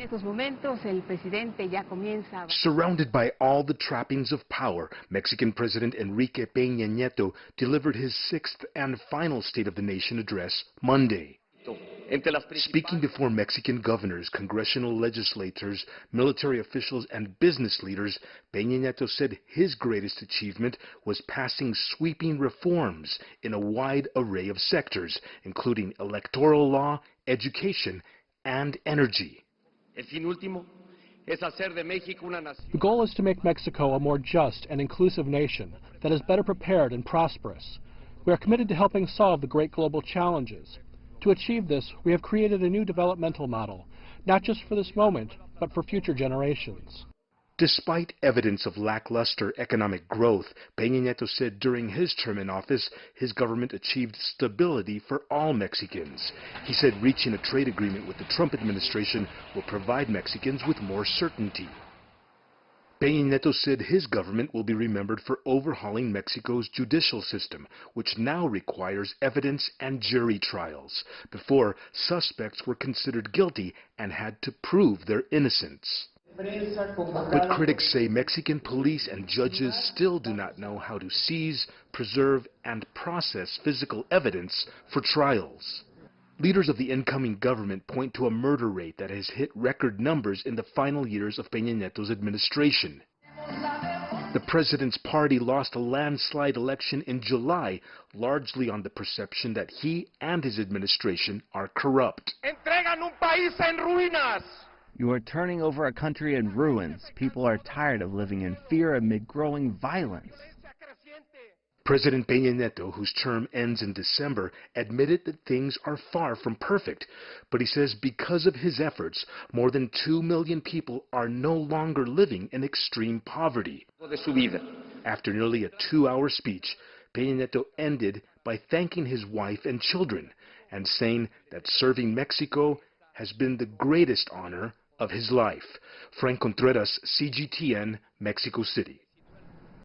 estos momentos, el presidente ya comienza. Surrounded by all the trappings of power, Mexican President Enrique Pena Nieto delivered his sixth and final State of the Nation address Monday. Speaking before Mexican governors, congressional legislators, military officials, and business leaders, Pena Nieto said his greatest achievement was passing sweeping reforms in a wide array of sectors, including electoral law, education, and energy. The goal is to make Mexico a more just and inclusive nation that is better prepared and prosperous. We are committed to helping solve the great global challenges. To achieve this, we have created a new developmental model, not just for this moment, but for future generations. Despite evidence of lackluster economic growth, Pena Nieto said during his term in office, his government achieved stability for all Mexicans. He said reaching a trade agreement with the Trump administration will provide Mexicans with more certainty. Pena Nieto said his government will be remembered for overhauling Mexico's judicial system, which now requires evidence and jury trials. Before, suspects were considered guilty and had to prove their innocence. But critics say Mexican police and judges still do not know how to seize, preserve, and process physical evidence for trials. Leaders of the incoming government point to a murder rate that has hit record numbers in the final years of Pena Nieto's administration. The president's party lost a landslide election in July, largely on the perception that he and his administration are corrupt. You are turning over a country in ruins. People are tired of living in fear amid growing violence. President Pena Nieto, whose term ends in December, admitted that things are far from perfect. But he says because of his efforts, more than 2 million people are no longer living in extreme poverty. After nearly a 2-hour speech, Pena Nieto ended by thanking his wife and children and saying that serving Mexico has been the greatest honor of his life. Frank Contreras, CGTN, Mexico City.